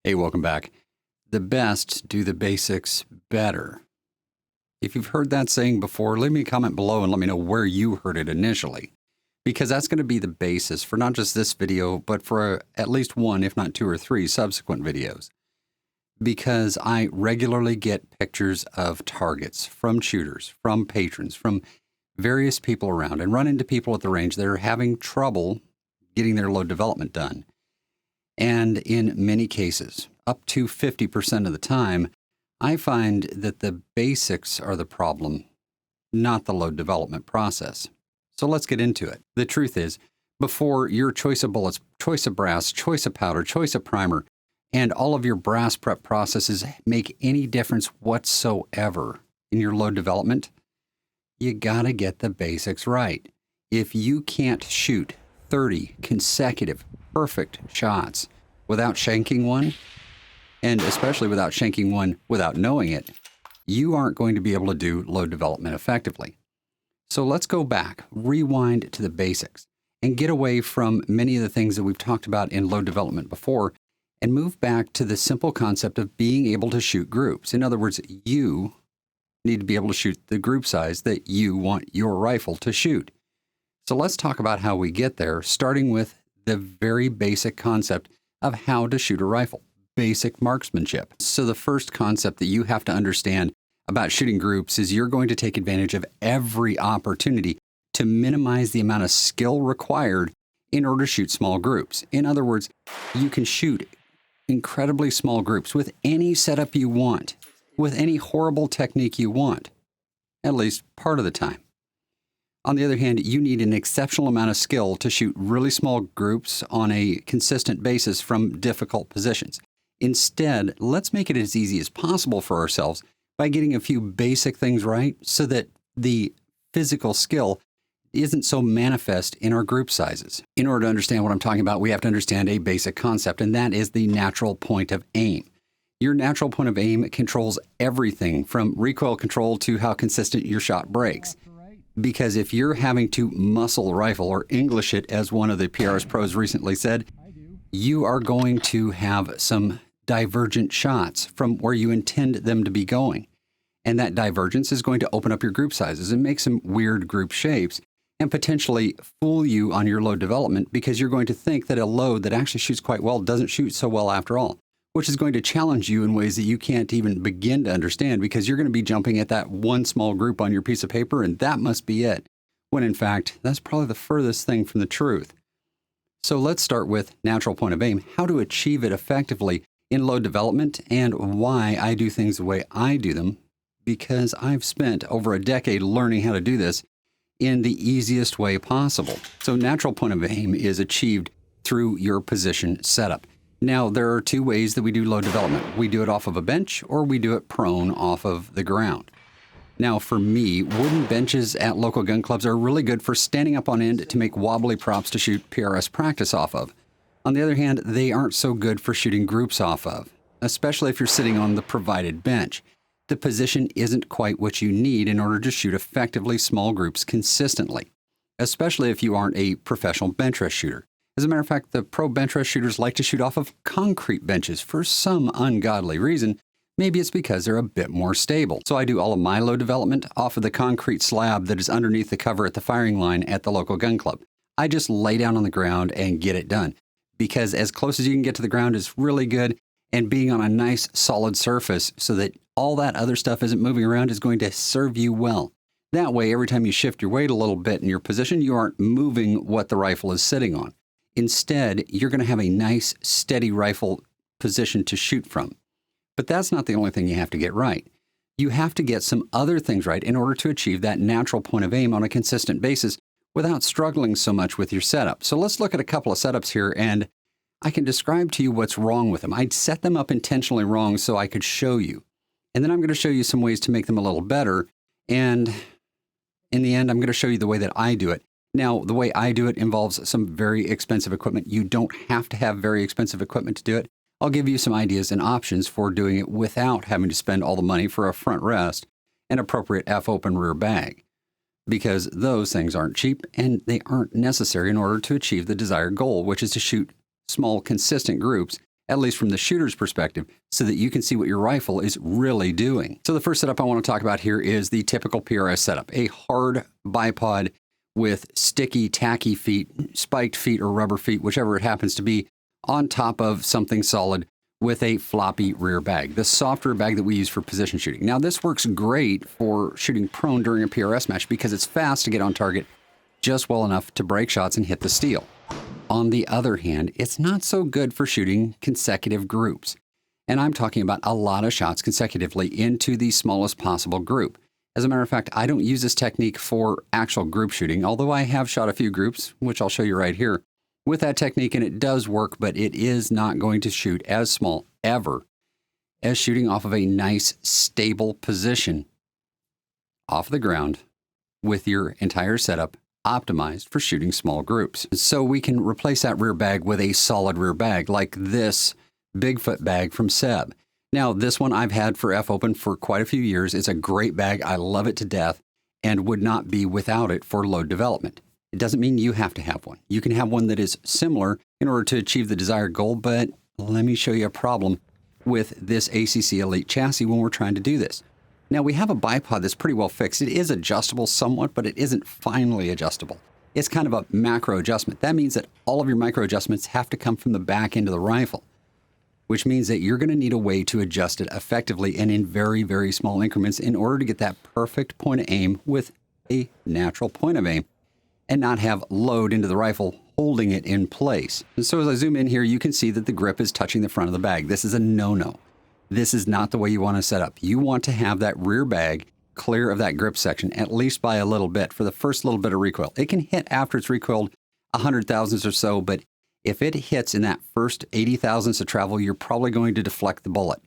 Hey, welcome back. The best do the basics better. If you've heard that saying before, leave me a comment below and let me know where you heard it initially, because that's going to be the basis for not just this video, but for at least one, if not two or three subsequent videos. Because I regularly get pictures of targets from shooters, from patrons, from various people around, and run into people at the range that are having trouble getting their load development done. And in many cases, up to 50% of the time, I find that the basics are the problem, not the load development process. So let's get into it. The truth is, before your choice of bullets, choice of brass, choice of powder, choice of primer, and all of your brass prep processes make any difference whatsoever in your load development, you gotta get the basics right. If you can't shoot 30 consecutive perfect shots without shanking one, and especially without shanking one without knowing it, you aren't going to be able to do load development effectively. So let's go back, rewind to the basics, and get away from many of the things that we've talked about in load development before, and move back to the simple concept of being able to shoot groups. In other words, you need to be able to shoot the group size that you want your rifle to shoot. So let's talk about how we get there, starting with the very basic concept of how to shoot a rifle, basic marksmanship. So the first concept that you have to understand about shooting groups is you're going to take advantage of every opportunity to minimize the amount of skill required in order to shoot small groups. In other words, you can shoot incredibly small groups with any setup you want, with any horrible technique you want, at least part of the time. On the other hand, you need an exceptional amount of skill to shoot really small groups on a consistent basis from difficult positions. Instead, let's make it as easy as possible for ourselves by getting a few basic things right so that the physical skill isn't so manifest in our group sizes. In order to understand what I'm talking about, we have to understand a basic concept, and that is the natural point of aim. Your natural point of aim controls everything from recoil control to how consistent your shot breaks. Because if you're having to muscle a rifle or English it, as one of the PRS pros recently said, you are going to have some divergent shots from where you intend them to be going. And that divergence is going to open up your group sizes and make some weird group shapes and potentially fool you on your load development, because you're going to think that a load that actually shoots quite well doesn't shoot so well after all, which is going to challenge you in ways that you can't even begin to understand, because you're going to be jumping at that one small group on your piece of paper and that must be it, when in fact, that's probably the furthest thing from the truth. So let's start with natural point of aim, how to achieve it effectively in load development, and why I do things the way I do them, because I've spent over a decade learning how to do this in the easiest way possible. So natural point of aim is achieved through your position setup. Now, there are two ways that we do load development. We do it off of a bench, or we do it prone off of the ground. Now, for me, wooden benches at local gun clubs are really good for standing up on end to make wobbly props to shoot PRS practice off of. On the other hand, they aren't so good for shooting groups off of, especially if you're sitting on the provided bench. The position isn't quite what you need in order to shoot effectively small groups consistently, especially if you aren't a professional bench rest shooter. As a matter of fact, the pro bench rest shooters like to shoot off of concrete benches for some ungodly reason. Maybe it's because they're a bit more stable. So I do all of my load development off of the concrete slab that is underneath the cover at the firing line at the local gun club. I just lay down on the ground and get it done, because as close as you can get to the ground is really good, and being on a nice solid surface so that all that other stuff isn't moving around is going to serve you well. That way, every time you shift your weight a little bit in your position, you aren't moving what the rifle is sitting on. Instead, you're going to have a nice, steady rifle position to shoot from. But that's not the only thing you have to get right. You have to get some other things right in order to achieve that natural point of aim on a consistent basis without struggling so much with your setup. So let's look at a couple of setups here, and I can describe to you what's wrong with them. I'd set them up intentionally wrong so I could show you. And then I'm going to show you some ways to make them a little better. And in the end, I'm going to show you the way that I do it. Now, the way I do it involves some very expensive equipment. You don't have to have very expensive equipment to do it. I'll give you some ideas and options for doing it without having to spend all the money for a front rest and appropriate F-open rear bag, because those things aren't cheap and they aren't necessary in order to achieve the desired goal, which is to shoot small, consistent groups at least from the shooter's perspective, so that you can see what your rifle is really doing. So the first setup I want to talk about here is the typical PRS setup, a hard bipod with sticky, tacky feet, spiked feet or rubber feet, whichever it happens to be, on top of something solid with a floppy rear bag, the software bag that we use for position shooting. Now, this works great for shooting prone during a PRS match because it's fast to get on target just well enough to break shots and hit the steel. On the other hand, it's not so good for shooting consecutive groups. And I'm talking about a lot of shots consecutively into the smallest possible group. As a matter of fact, I don't use this technique for actual group shooting, although I have shot a few groups, which I'll show you right here, with that technique, and it does work, but it is not going to shoot as small ever as shooting off of a nice, stable position off the ground with your entire setup optimized for shooting small groups. So we can replace that rear bag with a solid rear bag like this Bigfoot bag from Seb. Now, this one I've had for F-Open for quite a few years. It's a great bag. I love it to death and would not be without it for load development. It doesn't mean you have to have one. You can have one that is similar in order to achieve the desired goal, but let me show you a problem with this ACC Elite chassis when we're trying to do this. Now, we have a bipod that's pretty well fixed. It is adjustable somewhat, but it isn't finely adjustable. It's kind of a macro adjustment. That means that all of your micro adjustments have to come from the back end of the rifle, which means that you're going to need a way to adjust it effectively and in very, very small increments in order to get that perfect point of aim with a natural point of aim and not have load into the rifle holding it in place. And so as I zoom in here, you can see that the grip is touching the front of the bag. This is a no-no. This is not the way you want to set up. You want to have that rear bag clear of that grip section, at least by a little bit for the first little bit of recoil. It can hit after it's recoiled 100 thousandths or so, but if it hits in that first 80 thousandths of travel, you're probably going to deflect the bullet,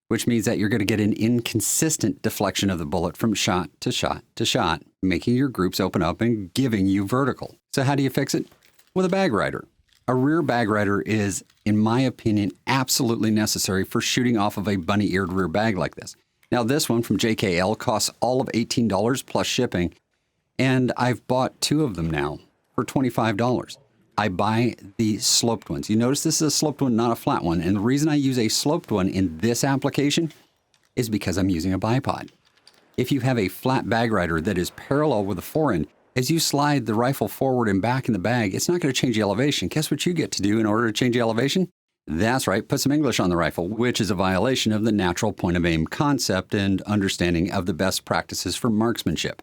which means that you're going to get an inconsistent deflection of the bullet from shot to shot to shot, making your groups open up and giving you vertical. So how do you fix it? With a bag rider. A rear bag rider is, in my opinion, absolutely necessary for shooting off of a bunny-eared rear bag like this. Now, this one from JKL costs all of $18 plus shipping, and I've bought two of them now for $25. I buy the sloped ones. You notice this is a sloped one, not a flat one. And the reason I use a sloped one in this application is because I'm using a bipod. If you have a flat bag rider that is parallel with the forend, as you slide the rifle forward and back in the bag, it's not going to change the elevation. Guess what you get to do in order to change the elevation? That's right, put some English on the rifle, which is a violation of the natural point of aim concept and understanding of the best practices for marksmanship.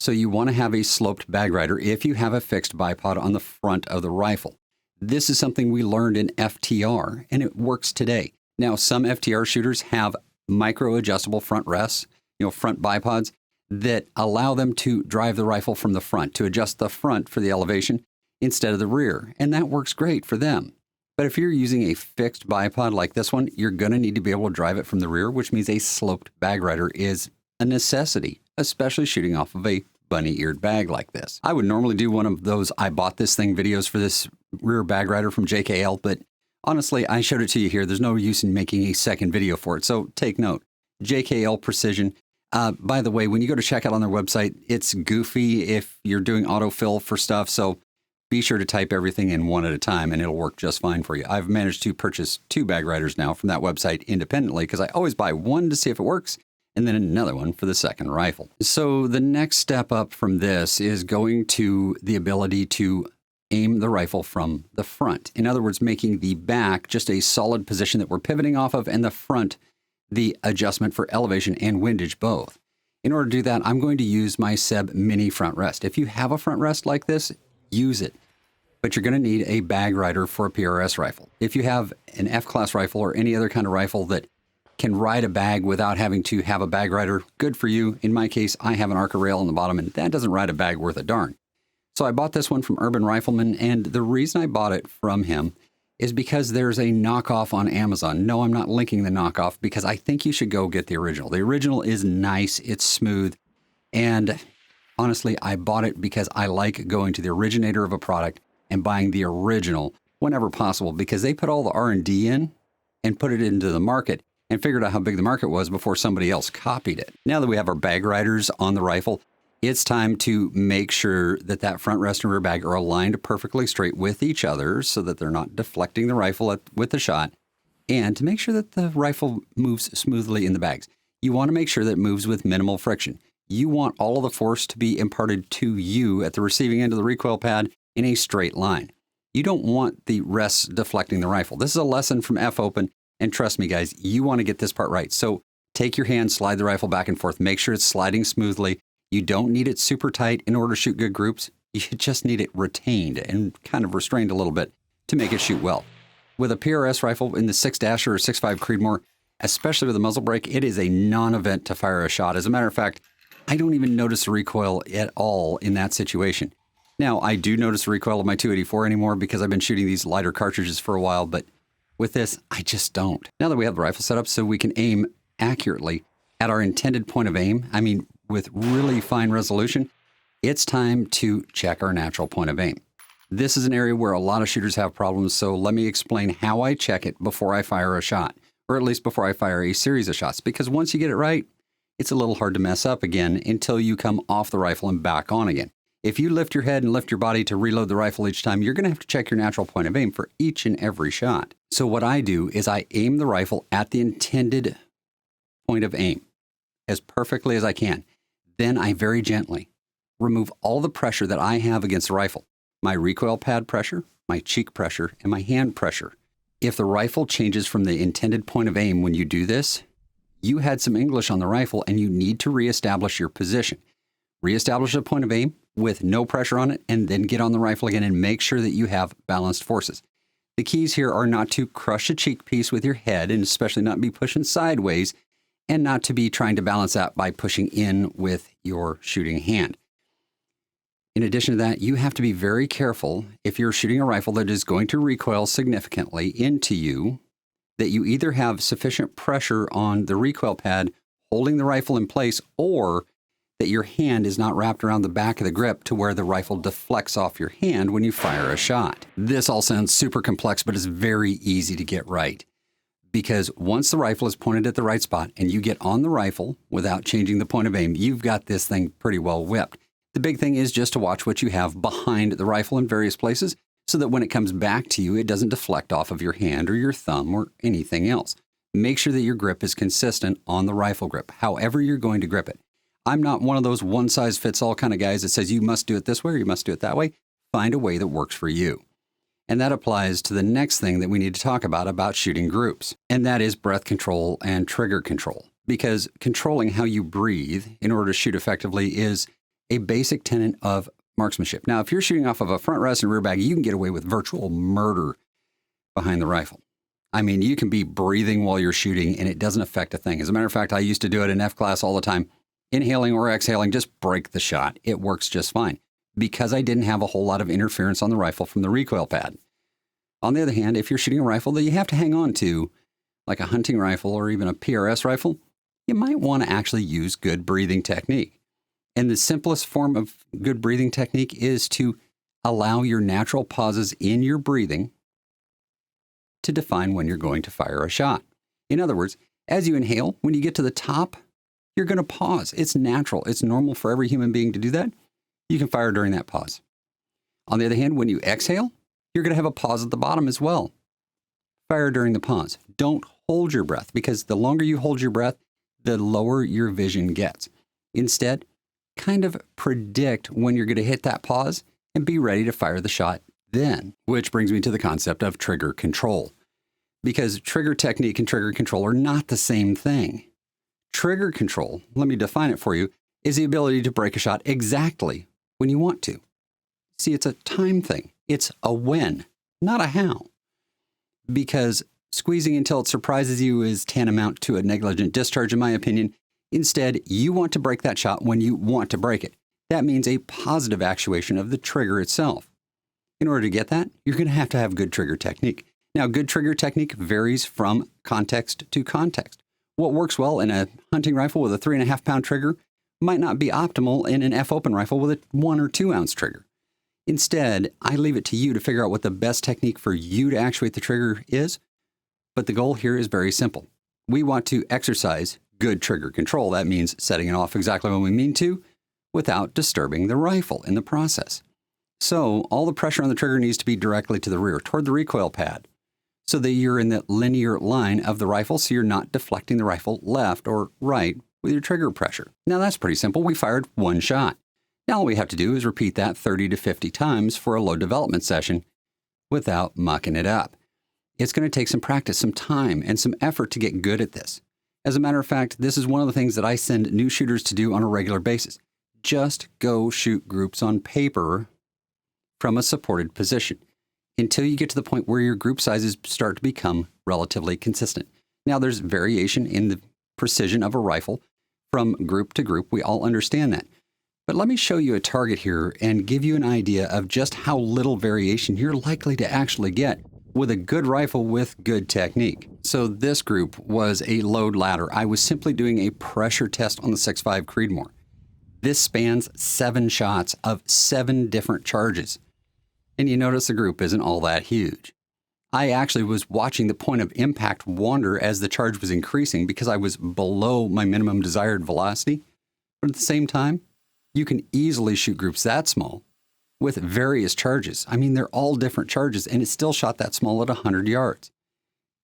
So you want to have a sloped bag rider if you have a fixed bipod on the front of the rifle. This is something we learned in FTR, and it works today. Now, some FTR shooters have micro-adjustable front rests, front bipods, that allow them to drive the rifle from the front, to adjust the front for the elevation instead of the rear, and that works great for them. But if you're using a fixed bipod like this one, you're going to need to be able to drive it from the rear, which means a sloped bag rider is a necessity, especially shooting off of a bunny-eared bag like this. I would normally do one of those I bought this thing videos for this rear bag rider from JKL, but honestly, I showed it to you here. There's no use in making a second video for it, so take note. JKL Precision. By the way, when you go to check out on their website, it's goofy if you're doing autofill for stuff, so be sure to type everything in one at a time and it'll work just fine for you. I've managed to purchase 2 bag riders now from that website independently because I always buy one to see if it works and then another one for the second rifle. So the next step up from this is going to the ability to aim the rifle from the front. In other words, making the back just a solid position that we're pivoting off of and the front the adjustment for elevation and windage both. In order to do that, I'm going to use my Seb Mini front rest. If you have a front rest like this, use it. But you're going to need a bag rider for a PRS rifle. If you have an F-class rifle or any other kind of rifle that can ride a bag without having to have a bag rider, good for you. In my case, I have an Arca rail on the bottom, and that doesn't ride a bag worth a darn. So I bought this one from Urban Rifleman, and the reason I bought it from him is because there's a knockoff on Amazon. No, I'm not linking the knockoff because I think you should go get the original. The original is nice, it's smooth, and honestly, I bought it because I like going to the originator of a product and buying the original whenever possible because they put all the R&D in and put it into the market and figured out how big the market was before somebody else copied it. Now that we have our bag riders on the rifle, It's time to make sure that that front rest and rear bag are aligned perfectly straight with each other so that they're not deflecting the rifle with the shot, and to make sure that the rifle moves smoothly in the bags. You want to make sure that it moves with minimal friction. You want all of the force to be imparted to you at the receiving end of the recoil pad in a straight line. You don't want the rests deflecting the rifle. This is a lesson from F-Open, and trust me, guys, you want to get this part right. So take your hand, slide the rifle back and forth, make sure it's sliding smoothly. You don't need it super tight in order to shoot good groups. You just need it retained and kind of restrained a little bit to make it shoot well. With a PRS rifle in the 6-Dasher or 6.5 Creedmoor, especially with a muzzle brake, it is a non-event to fire a shot. As a matter of fact, I don't even notice the recoil at all in that situation. Now, I do notice the recoil of my 284 anymore because I've been shooting these lighter cartridges for a while, but with this, I just don't. Now that we have the rifle set up so we can aim accurately at our intended point of aim, I mean, with really fine resolution, it's time to check our natural point of aim. This is an area where a lot of shooters have problems, so let me explain how I check it before I fire a shot, or at least before I fire a series of shots, because once you get it right, it's a little hard to mess up again until you come off the rifle and back on again. If you lift your head and lift your body to reload the rifle each time, you're going to have to check your natural point of aim for each and every shot. So what I do is I aim the rifle at the intended point of aim as perfectly as I can. Then I very gently remove all the pressure that I have against the rifle. My recoil pad pressure, my cheek pressure, and my hand pressure. If the rifle changes from the intended point of aim when you do this, you had some English on the rifle and you need to reestablish your position. Reestablish a point of aim with no pressure on it, and then get on the rifle again and make sure that you have balanced forces. The keys here are not to crush a cheek piece with your head, and especially not be pushing sideways, and not to be trying to balance that by pushing in with your shooting hand. In addition to that, you have to be very careful if you're shooting a rifle that is going to recoil significantly into you, that you either have sufficient pressure on the recoil pad holding the rifle in place, or that your hand is not wrapped around the back of the grip to where the rifle deflects off your hand when you fire a shot. This all sounds super complex, but it's very easy to get right. Because once the rifle is pointed at the right spot and you get on the rifle without changing the point of aim, you've got this thing pretty well whipped. The big thing is just to watch what you have behind the rifle in various places so that when it comes back to you, it doesn't deflect off of your hand or your thumb or anything else. Make sure that your grip is consistent on the rifle grip, however you're going to grip it. I'm not one of those one-size-fits-all kind of guys that says you must do it this way or you must do it that way. Find a way that works for you. And that applies to the next thing that we need to talk about shooting groups, and that is breath control and trigger control. Because controlling how you breathe in order to shoot effectively is a basic tenet of marksmanship. Now, if you're shooting off of a front rest and rear bag, you can get away with virtual murder behind the rifle. I mean, you can be breathing while you're shooting, and it doesn't affect a thing. As a matter of fact, I used to do it in F-class all the time. Inhaling or exhaling, just break the shot. It works just fine because I didn't have a whole lot of interference on the rifle from the recoil pad. On the other hand, if you're shooting a rifle that you have to hang on to, like a hunting rifle or even a PRS rifle, you might want to actually use good breathing technique. And the simplest form of good breathing technique is to allow your natural pauses in your breathing to define when you're going to fire a shot. In other words, as you inhale, when you get to the top, you're going to pause. It's natural. It's normal for every human being to do that. You can fire during that pause. On the other hand, when you exhale, you're going to have a pause at the bottom as well. Fire during the pause. Don't hold your breath, because the longer you hold your breath, the lower your vision gets. Instead, kind of predict when you're going to hit that pause and be ready to fire the shot then. Which brings me to the concept of trigger control. Because trigger technique and trigger control are not the same thing. Trigger control, let me define it for you, is the ability to break a shot exactly when you want to. See, it's a time thing. It's a when, not a how. Because squeezing until it surprises you is tantamount to a negligent discharge, in my opinion. Instead, you want to break that shot when you want to break it. That means a positive actuation of the trigger itself. In order to get that, you're going to have good trigger technique. Now, good trigger technique varies from context to context. What works well in a hunting rifle with a 3.5-pound trigger might not be optimal in an F-Open rifle with a 1 or 2 ounce trigger. Instead, I leave it to you to figure out what the best technique for you to actuate the trigger is. But the goal here is very simple. We want to exercise good trigger control. That means setting it off exactly when we mean to, without disturbing the rifle in the process. So all the pressure on the trigger needs to be directly to the rear, toward the recoil pad, so that you're in the linear line of the rifle so you're not deflecting the rifle left or right with your trigger pressure. Now that's pretty simple. We fired one shot. Now all we have to do is repeat that 30 to 50 times for a load development session without mucking it up. It's going to take some practice, some time, and some effort to get good at this. As a matter of fact, this is one of the things that I send new shooters to do on a regular basis. Just go shoot groups on paper from a supported position until you get to the point where your group sizes start to become relatively consistent. Now, there's variation in the precision of a rifle from group to group. We all understand that. But let me show you a target here and give you an idea of just how little variation you're likely to actually get with a good rifle with good technique. So this group was a load ladder. I was simply doing a pressure test on the 6.5 Creedmoor. This spans 7 shots of 7 different charges. And you notice the group isn't all that huge. I actually was watching the point of impact wander as the charge was increasing because I was below my minimum desired velocity. But at the same time, you can easily shoot groups that small with various charges. I mean, they're all different charges, and it still shot that small at 100 yards.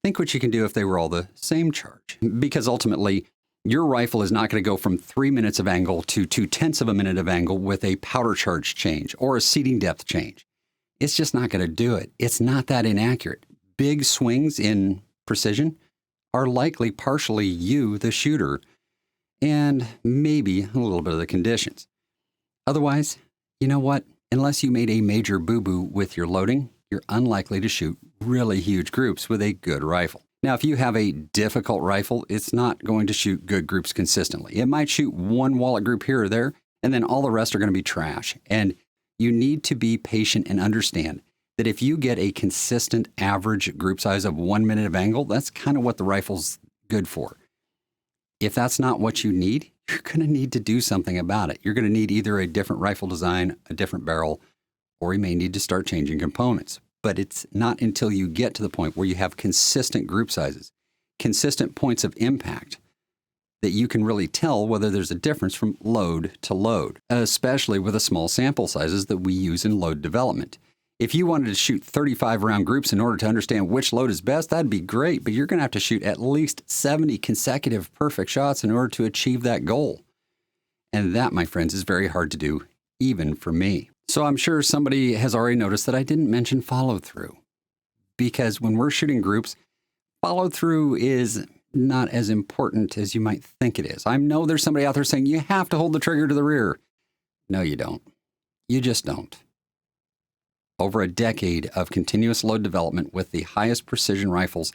Think what you can do if they were all the same charge. Because ultimately, your rifle is not going to go from 3 minutes of angle to 0.2 of a minute of angle with a powder charge change or a seating depth change. It's just not going to do it. It's not that inaccurate. Big swings in precision are likely partially you, the shooter, and maybe a little bit of the conditions. Otherwise, you know what? Unless you made a major boo-boo with your loading, you're unlikely to shoot really huge groups with a good rifle. Now, if you have a difficult rifle, it's not going to shoot good groups consistently. It might shoot one wallet group here or there, and then all the rest are going to be trash. And you need to be patient and understand that if you get a consistent average group size of 1 minute of angle, that's kind of what the rifle's good for. If that's not what you need, you're going to need to do something about it. You're going to need either a different rifle design, a different barrel, or you may need to start changing components. But it's not until you get to the point where you have consistent group sizes, consistent points of impact, that you can really tell whether there's a difference from load to load, especially with the small sample sizes that we use in load development. If you wanted to shoot 35 round groups in order to understand which load is best, that'd be great, but you're going to have to shoot at least 70 consecutive perfect shots in order to achieve that goal. And that, my friends, is very hard to do, even for me. So I'm sure somebody has already noticed that I didn't mention follow-through, because when we're shooting groups, follow-through is not as important as you might think it is. I know there's somebody out there saying you have to hold the trigger to the rear. No, you don't. You just don't. Over a decade of continuous load development with the highest precision rifles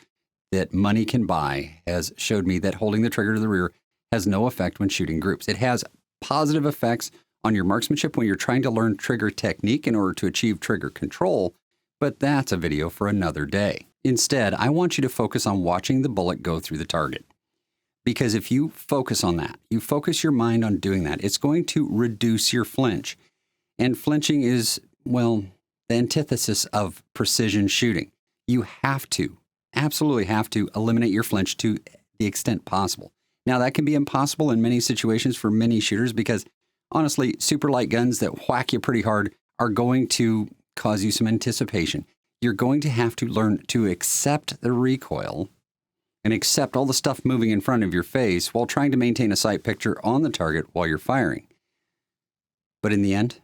that money can buy has showed me that holding the trigger to the rear has no effect when shooting groups. It has positive effects on your marksmanship when you're trying to learn trigger technique in order to achieve trigger control, but that's a video for another day. Instead, I want you to focus on watching the bullet go through the target. Because if you focus on that, you focus your mind on doing that, it's going to reduce your flinch. And flinching is, well, the antithesis of precision shooting. You have to, absolutely have to eliminate your flinch to the extent possible. Now, that can be impossible in many situations for many shooters because, honestly, super light guns that whack you pretty hard are going to cause you some anticipation. You're going to have to learn to accept the recoil and accept all the stuff moving in front of your face while trying to maintain a sight picture on the target while you're firing. But in the end,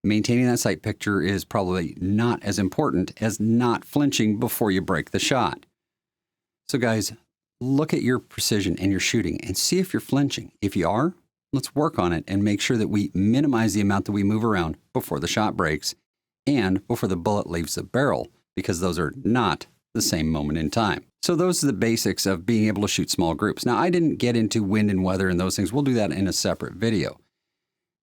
maintaining that sight picture is probably not as important as not flinching before you break the shot. So guys, look at your precision and your shooting and see if you're flinching. If you are, let's work on it and make sure that we minimize the amount that we move around before the shot breaks and before the bullet leaves the barrel, because those are not the same moment in time. So those are the basics of being able to shoot small groups. Now, I didn't get into wind and weather and those things. We'll do that in a separate video.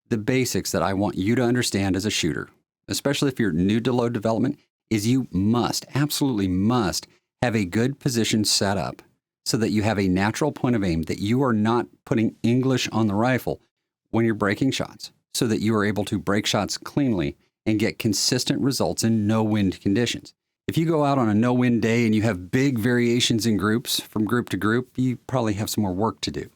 The basics that I want you to understand as a shooter, especially if you're new to load development, is you must, absolutely must, have a good position set up so that you have a natural point of aim, that you are not putting English on the rifle when you're breaking shots, so that you are able to break shots cleanly and get consistent results in no wind conditions. If you go out on a no wind day and you have big variations in groups from group to group, you probably have some more work to do.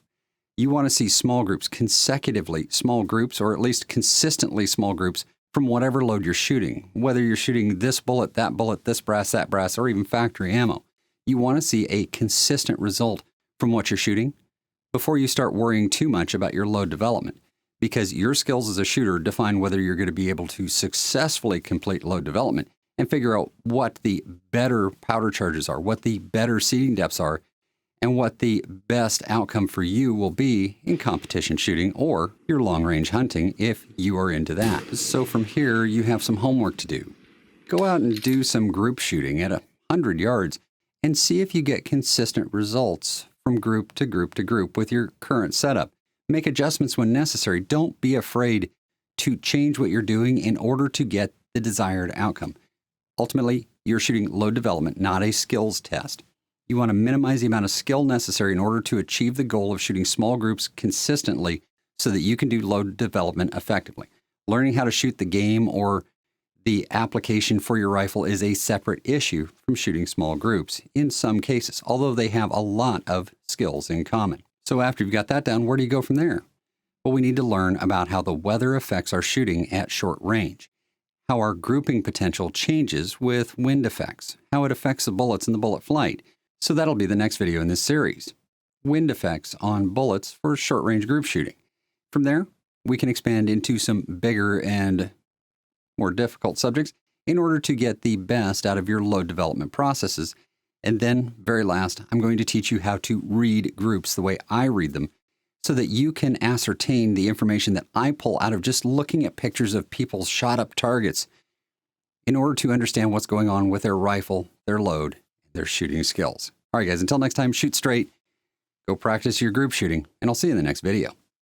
You want to see small groups, consecutively small groups, or at least consistently small groups from whatever load you're shooting. Whether you're shooting this bullet, this brass, that brass, or even factory ammo, you want to see a consistent result from what you're shooting before you start worrying too much about your load development, because your skills as a shooter define whether you're going to be able to successfully complete load development and figure out what the better powder charges are, what the better seating depths are, and what the best outcome for you will be in competition shooting or your long-range hunting if you are into that. So from here, you have some homework to do. Go out and do some group shooting at 100 yards and see if you get consistent results from group to group to group with your current setup. Make adjustments when necessary. Don't be afraid to change what you're doing in order to get the desired outcome. Ultimately, you're shooting load development, not a skills test. You want to minimize the amount of skill necessary in order to achieve the goal of shooting small groups consistently so that you can do load development effectively. Learning how to shoot the game or the application for your rifle is a separate issue from shooting small groups in some cases, although they have a lot of skills in common. So after you've got that down, where do you go from there? Well, we need to learn about how the weather affects our shooting at short range, how our grouping potential changes with wind effects, how it affects the bullets in the bullet flight. So that'll be the next video in this series. Wind effects on bullets for short-range group shooting. From there, we can expand into some bigger and more difficult subjects in order to get the best out of your load development processes. And then, very last, I'm going to teach you how to read groups the way I read them so that you can ascertain the information that I pull out of just looking at pictures of people's shot-up targets in order to understand what's going on with their rifle, their load, their shooting skills. All right, guys, until next time, shoot straight, go practice your group shooting, and I'll see you in the next video.